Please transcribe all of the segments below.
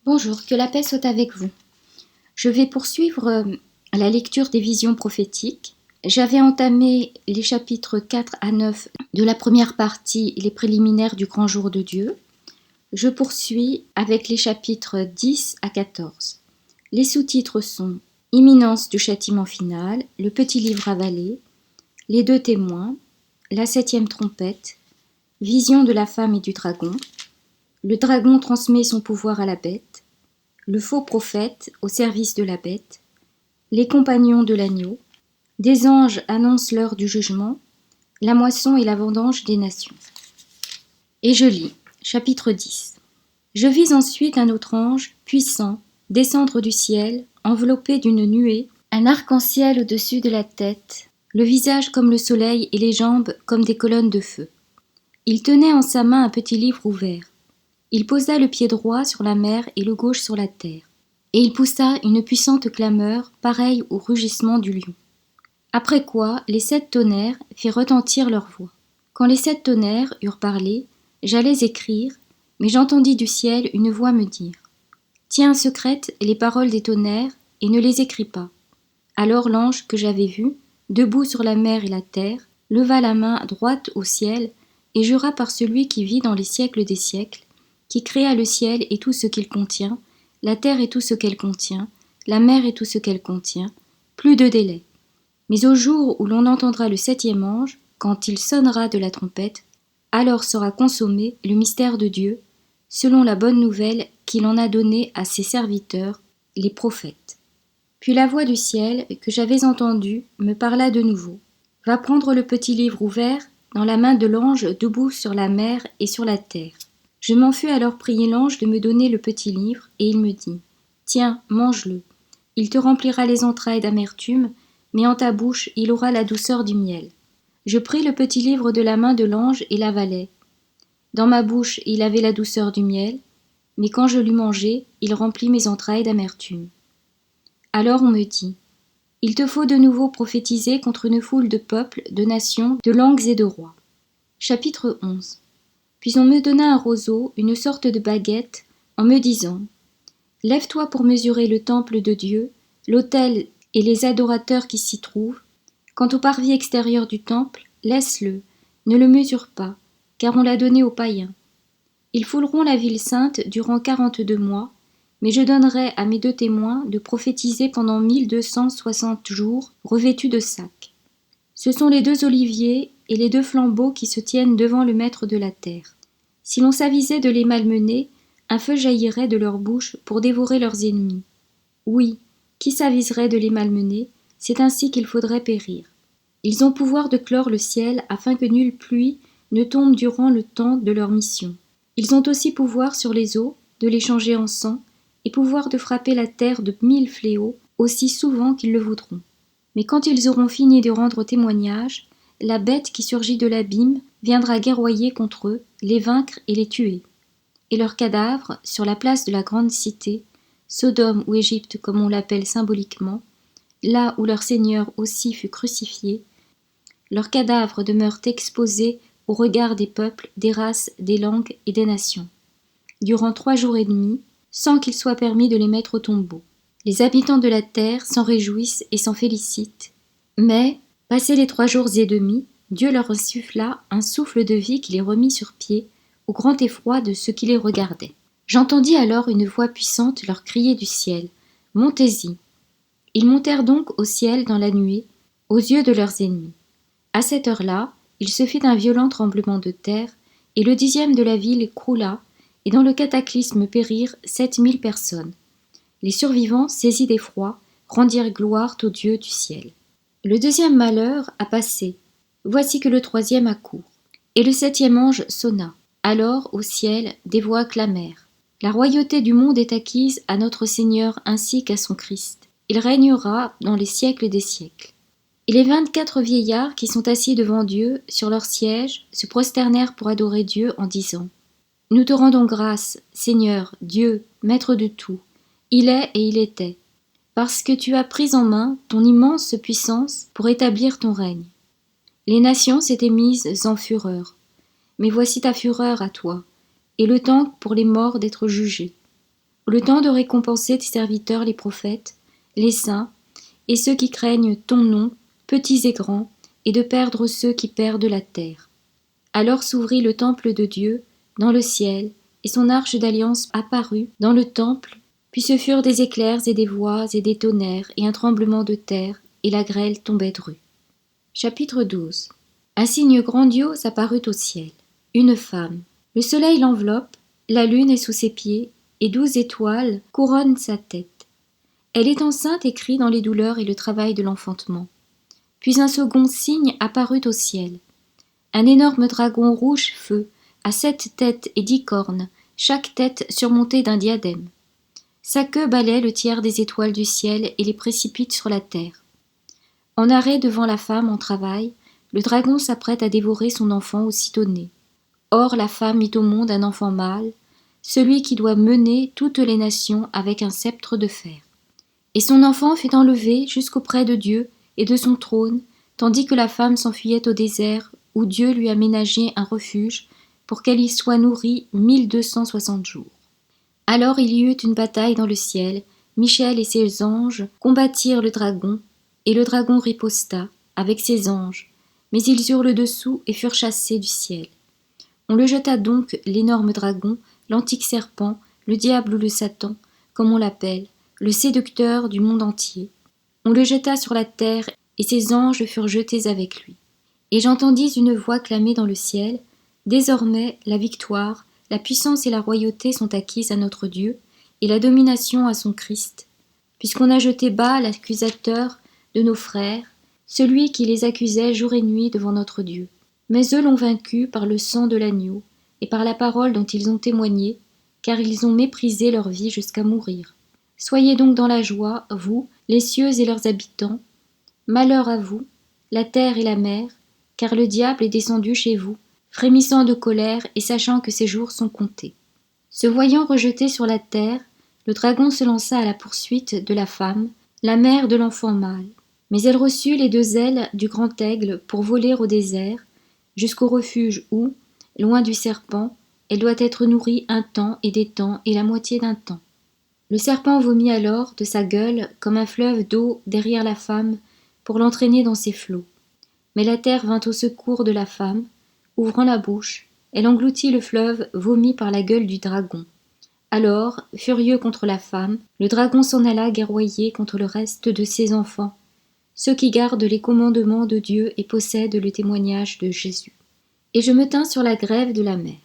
Bonjour, que la paix soit avec vous. Je vais poursuivre la lecture des visions prophétiques. J'avais entamé les chapitres 4 à 9 de la première partie, les préliminaires du grand jour de Dieu. Je poursuis avec les chapitres 10 à 14. Les sous-titres sont Imminence du châtiment final, le petit livre avalé, les deux témoins, la 7e trompette, vision de la femme et du dragon, le dragon transmet son pouvoir à la bête, le faux prophète au service de la bête, les compagnons de l'agneau, des anges annoncent l'heure du jugement, la moisson et la vendange des nations. Et je lis, chapitre 10. Je vis ensuite un autre ange, puissant, descendre du ciel, enveloppé d'une nuée, un arc-en-ciel au-dessus de la tête, le visage comme le soleil et les jambes comme des colonnes de feu. Il tenait en sa main un petit livre ouvert. Il posa le pied droit sur la mer et le gauche sur la terre. Et il poussa une puissante clameur, pareille au rugissement du lion. Après quoi, les 7 tonnerres firent retentir leur voix. Quand les 7 tonnerres eurent parlé, j'allais écrire, mais j'entendis du ciel une voix me dire « Tiens secrètes les paroles des tonnerres et ne les écris pas. » Alors l'ange que j'avais vu, debout sur la mer et la terre, leva la main droite au ciel et jura par celui qui vit dans les siècles des siècles, qui créa le ciel et tout ce qu'il contient, la terre et tout ce qu'elle contient, la mer et tout ce qu'elle contient, plus de délai. Mais au jour où l'on entendra le 7e ange, quand il sonnera de la trompette, alors sera consommé le mystère de Dieu, selon la bonne nouvelle qu'il en a donnée à ses serviteurs, les prophètes. Puis la voix du ciel, que j'avais entendue, me parla de nouveau. Va prendre le petit livre ouvert dans la main de l'ange debout sur la mer et sur la terre. Je m'en fus alors prier l'ange de me donner le petit livre, et il me dit « Tiens, mange-le. Il te remplira les entrailles d'amertume, mais en ta bouche il aura la douceur du miel. » Je pris le petit livre de la main de l'ange et l'avalai. Dans ma bouche il avait la douceur du miel, mais quand je l'eus mangé, il remplit mes entrailles d'amertume. Alors on me dit « Il te faut de nouveau prophétiser contre une foule de peuples, de nations, de langues et de rois. » Chapitre 11. Puis on me donna un roseau, une sorte de baguette, en me disant « Lève-toi pour mesurer le temple de Dieu, l'autel et les adorateurs qui s'y trouvent. Quant au parvis extérieur du temple, laisse-le, ne le mesure pas, car on l'a donné aux païens. Ils fouleront la ville sainte durant 42 mois, mais je donnerai à mes 2 témoins de prophétiser pendant 1260 jours, revêtus de sacs. Ce sont les 2 oliviers et les 2 flambeaux qui se tiennent devant le maître de la terre. Si l'on s'avisait de les malmener, un feu jaillirait de leur bouche pour dévorer leurs ennemis. Oui, qui s'aviserait de les malmener, c'est ainsi qu'il faudrait périr. Ils ont pouvoir de clore le ciel afin que nulle pluie ne tombe durant le temps de leur mission. Ils ont aussi pouvoir sur les eaux, de les changer en sang, et pouvoir de frapper la terre de 1000 fléaux, aussi souvent qu'ils le voudront. Mais quand ils auront fini de rendre témoignage, la bête qui surgit de l'abîme viendra guerroyer contre eux, les vaincre et les tuer. Et leurs cadavres, sur la place de la grande cité, Sodome ou Égypte comme on l'appelle symboliquement, là où leur Seigneur aussi fut crucifié, leurs cadavres demeurent exposés au regard des peuples, des races, des langues et des nations, durant 3 jours et demi, sans qu'il soit permis de les mettre au tombeau. Les habitants de la terre s'en réjouissent et s'en félicitent, mais, passés les 3 jours et demi, Dieu leur insuffla un souffle de vie qui les remit sur pied, au grand effroi de ceux qui les regardaient. J'entendis alors une voix puissante leur crier du ciel « Montez-y !» Ils montèrent donc au ciel dans la nuée, aux yeux de leurs ennemis. À cette heure-là, il se fit un violent tremblement de terre, et le 10e de la ville croula, et dans le cataclysme périrent 7000 personnes. Les survivants, saisis d'effroi, rendirent gloire au Dieu du ciel. Le 2e malheur a passé. Voici que le 3e accourt. Et le 7e ange sonna. Alors, au ciel, des voix clamèrent. La royauté du monde est acquise à notre Seigneur ainsi qu'à son Christ. Il régnera dans les siècles des siècles. Et les 24 vieillards qui sont assis devant Dieu, sur leur siège, se prosternèrent pour adorer Dieu en disant « Nous te rendons grâce, Seigneur, Dieu, Maître de tout. Il est et il était. Parce que tu as pris en main ton immense puissance pour établir ton règne. Les nations s'étaient mises en fureur. Mais voici ta fureur à toi, et le temps pour les morts d'être jugés. le temps de récompenser tes serviteurs les prophètes, les saints, et ceux qui craignent ton nom, petits et grands, et de perdre ceux qui perdent la terre. » Alors s'ouvrit le temple de Dieu, dans le ciel, et son arche d'alliance apparut dans le temple, puis ce furent des éclairs et des voix et des tonnerres, et un tremblement de terre, et la grêle tombait drue. Chapitre 12. Un signe grandiose apparut au ciel. Une femme. Le soleil l'enveloppe, la lune est sous ses pieds, et 12 étoiles couronnent sa tête. Elle est enceinte et crie dans les douleurs et le travail de l'enfantement. Puis un second signe apparut au ciel. Un énorme dragon rouge feu, à 7 têtes et 10 cornes, chaque tête surmontée d'un diadème. Sa queue balaie le tiers des étoiles du ciel et les précipite sur la terre. En arrêt devant la femme en travail, le dragon s'apprête à dévorer son enfant aussitôt né. Or la femme mit au monde un enfant mâle, celui qui doit mener toutes les nations avec un sceptre de fer. Et son enfant fut enlevé jusqu'auprès de Dieu et de son trône, tandis que la femme s'enfuyait au désert, où Dieu lui a ménagé un refuge, pour qu'elle y soit nourrie 1260 jours. Alors il y eut une bataille dans le ciel, Michel et ses anges combattirent le dragon, et le dragon riposta, avec ses anges, mais ils eurent le dessous et furent chassés du ciel. On le jeta donc, l'énorme dragon, l'antique serpent, le diable ou le Satan, comme on l'appelle, le séducteur du monde entier. On le jeta sur la terre, et ses anges furent jetés avec lui. Et j'entendis une voix clamer dans le ciel, « Désormais, la victoire, la puissance et la royauté sont acquises à notre Dieu, et la domination à son Christ, puisqu'on a jeté bas l'accusateur de nos frères, celui qui les accusait jour et nuit devant notre Dieu. Mais eux l'ont vaincu par le sang de l'agneau, et par la parole dont ils ont témoigné, car ils ont méprisé leur vie jusqu'à mourir. Soyez donc dans la joie, vous, les cieux et leurs habitants. Malheur à vous, la terre et la mer, car le diable est descendu chez vous, frémissant de colère et sachant que ses jours sont comptés. » Se voyant rejeté sur la terre, le dragon se lança à la poursuite de la femme, la mère de l'enfant mâle. Mais elle reçut les 2 ailes du grand aigle pour voler au désert, jusqu'au refuge où, loin du serpent, elle doit être nourrie un temps et des temps et la moitié d'un temps. Le serpent vomit alors de sa gueule comme un fleuve d'eau derrière la femme pour l'entraîner dans ses flots. Mais la terre vint au secours de la femme, ouvrant la bouche, elle engloutit le fleuve vomi par la gueule du dragon. Alors, furieux contre la femme, le dragon s'en alla guerroyer contre le reste de ses enfants, ceux qui gardent les commandements de Dieu et possèdent le témoignage de Jésus. Et je me tins sur la grève de la mer.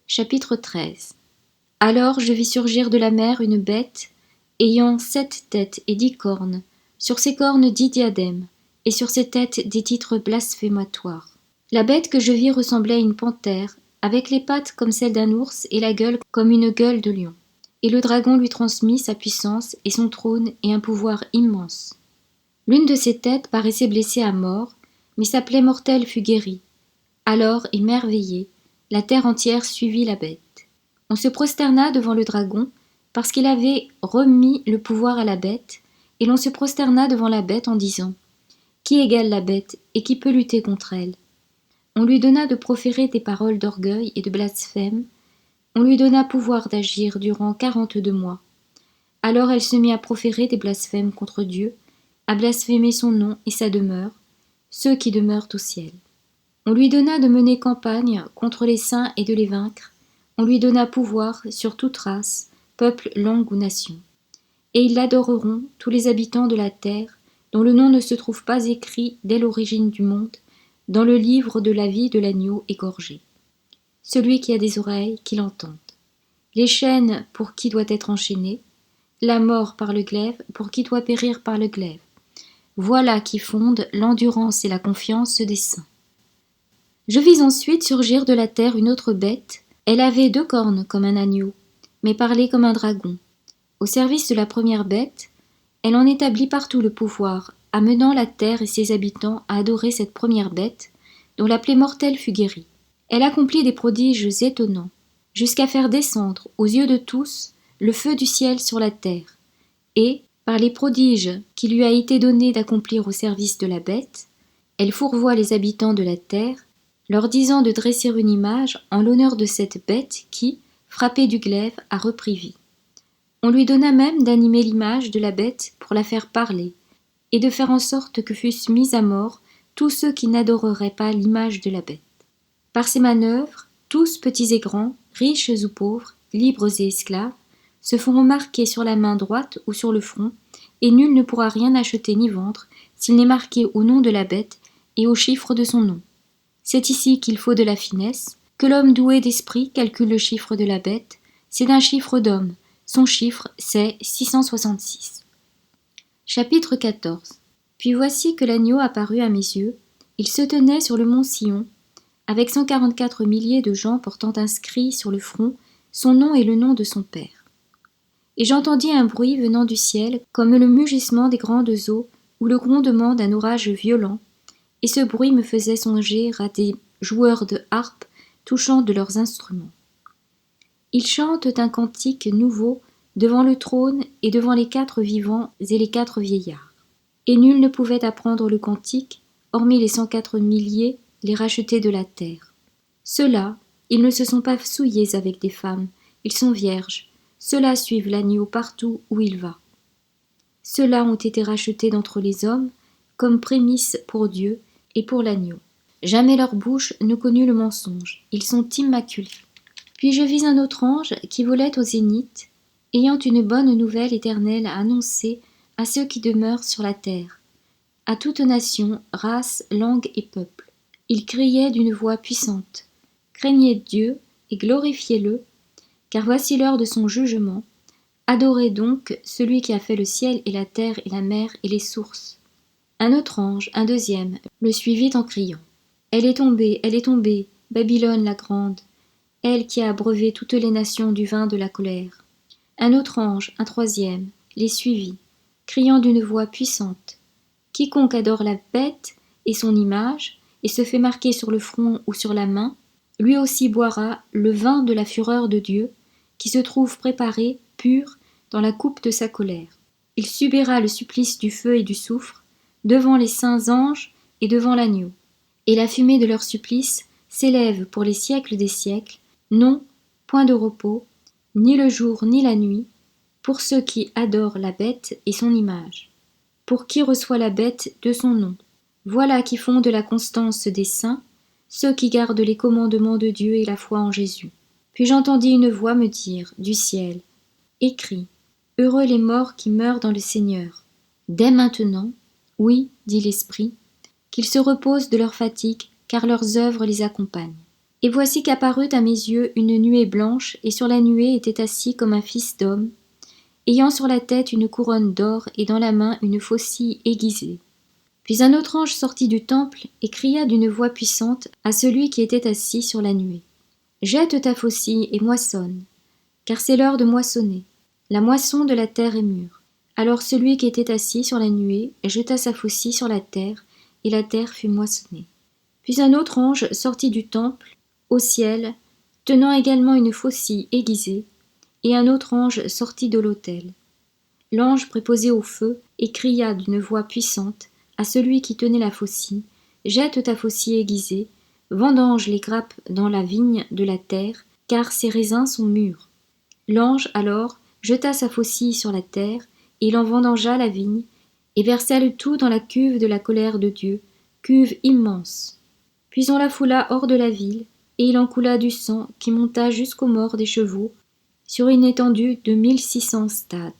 Chapitre 13. Alors je vis surgir de la mer une bête, ayant 7 têtes et 10 cornes, sur ses cornes 10 diadèmes, et sur ses têtes des titres blasphématoires. La bête que je vis ressemblait à une panthère, avec les pattes comme celles d'un ours et la gueule comme une gueule de lion. Et le dragon lui transmit sa puissance et son trône et un pouvoir immense. L'une de ses têtes paraissait blessée à mort, mais sa plaie mortelle fut guérie. Alors, émerveillée, la terre entière suivit la bête. On se prosterna devant le dragon, parce qu'il avait remis le pouvoir à la bête, et l'on se prosterna devant la bête en disant « Qui égale la bête, et qui peut lutter contre elle ?» On lui donna de proférer des paroles d'orgueil et de blasphème, on lui donna pouvoir d'agir durant 42 mois. Alors elle se mit à proférer des blasphèmes contre Dieu, à blasphémer son nom et sa demeure, ceux qui demeurent au ciel. On lui donna de mener campagne contre les saints et de les vaincre, on lui donna pouvoir sur toute race, peuple, langue ou nation. Et ils l'adoreront, tous les habitants de la terre, dont le nom ne se trouve pas écrit dès l'origine du monde, dans le livre de la vie de l'agneau égorgé. Celui qui a des oreilles, qu'il entende. Les chaînes pour qui doit être enchaîné, la mort par le glaive pour qui doit périr par le glaive. Voilà qui fonde l'endurance et la confiance des saints. Je vis ensuite surgir de la terre une autre bête. Elle avait 2 cornes comme un agneau, mais parlait comme un dragon. Au service de la première bête, elle en établit partout le pouvoir, amenant la terre et ses habitants à adorer cette première bête, dont la plaie mortelle fut guérie. Elle accomplit des prodiges étonnants, jusqu'à faire descendre, aux yeux de tous, le feu du ciel sur la terre, et, par les prodiges qui lui a été donné d'accomplir au service de la bête, elle fourvoie les habitants de la terre, leur disant de dresser une image en l'honneur de cette bête qui, frappée du glaive, a repris vie. On lui donna même d'animer l'image de la bête pour la faire parler, et de faire en sorte que fussent mis à mort tous ceux qui n'adoreraient pas l'image de la bête. Par ces manœuvres, tous petits et grands, riches ou pauvres, libres et esclaves, se feront marquer sur la main droite ou sur le front, et nul ne pourra rien acheter ni vendre s'il n'est marqué au nom de la bête et au chiffre de son nom. C'est ici qu'il faut de la finesse, que l'homme doué d'esprit calcule le chiffre de la bête, c'est d'un chiffre d'homme, son chiffre c'est 666. Chapitre 14. Puis voici que l'agneau apparut à mes yeux, il se tenait sur le mont Sion, avec 144 milliers de gens portant inscrit sur le front son nom et le nom de son père. Et j'entendis un bruit venant du ciel, comme le mugissement des grandes eaux, ou le grondement d'un orage violent, et ce bruit me faisait songer à des joueurs de harpe touchant de leurs instruments. Ils chantent un cantique nouveau devant le trône et devant les 4 vivants et les 4 vieillards. Et nul ne pouvait apprendre le cantique, hormis les 104 milliers, les rachetés de la terre. Ceux-là, ils ne se sont pas souillés avec des femmes, ils sont vierges, ceux-là suivent l'agneau partout où il va. Ceux-là ont été rachetés d'entre les hommes, comme prémices pour Dieu et pour l'agneau. Jamais leur bouche ne connut le mensonge, ils sont immaculés. Puis je vis un autre ange qui volait au zénith, ayant une bonne nouvelle éternelle à annoncer à ceux qui demeurent sur la terre, à toute nation, race, langue et peuple. Il criait d'une voix puissante. Craignez Dieu et glorifiez-le, car voici l'heure de son jugement. Adorez donc celui qui a fait le ciel et la terre et la mer et les sources. Un autre ange, un deuxième, le suivit en criant. Elle est tombée, Babylone la grande, elle qui a abreuvé toutes les nations du vin de la colère. Un autre ange, un troisième, les suivit, criant d'une voix puissante. Quiconque adore la bête et son image, et se fait marquer sur le front ou sur la main, lui aussi boira le vin de la fureur de Dieu, qui se trouve préparé, pur, dans la coupe de sa colère. Il subira le supplice du feu et du soufre, devant les saints anges et devant l'agneau. Et la fumée de leur supplice s'élève pour les siècles des siècles, non, point de repos, ni le jour ni la nuit, pour ceux qui adorent la bête et son image, pour qui reçoit la bête de son nom. Voilà qui font de la constance des saints, ceux qui gardent les commandements de Dieu et la foi en Jésus. Puis j'entendis une voix me dire, du ciel, écrit, heureux les morts qui meurent dans le Seigneur. Dès maintenant, oui, dit l'Esprit, qu'ils se reposent de leur fatigue, car leurs œuvres les accompagnent. Et voici qu'apparut à mes yeux une nuée blanche, et sur la nuée était assis comme un fils d'homme, ayant sur la tête une couronne d'or et dans la main une faucille aiguisée. Puis un autre ange sortit du temple et cria d'une voix puissante à celui qui était assis sur la nuée. Jette ta faucille et moissonne, car c'est l'heure de moissonner. La moisson de la terre est mûre. Alors celui qui était assis sur la nuée jeta sa faucille sur la terre, et la terre fut moissonnée. Puis un autre ange sortit du temple, au ciel, tenant également une faucille aiguisée, et un autre ange sortit de l'autel. L'ange préposé au feu et cria d'une voix puissante à celui qui tenait la faucille, jette ta faucille aiguisée, vendange les grappes dans la vigne de la terre, car ses raisins sont mûrs. L'ange, alors, jeta sa faucille sur la terre, et il en vendangea la vigne, et versa le tout dans la cuve de la colère de Dieu, cuve immense. Puis on la foula hors de la ville, et il en coula du sang qui monta jusqu'aux morts des chevaux, sur une étendue de 1600 stades.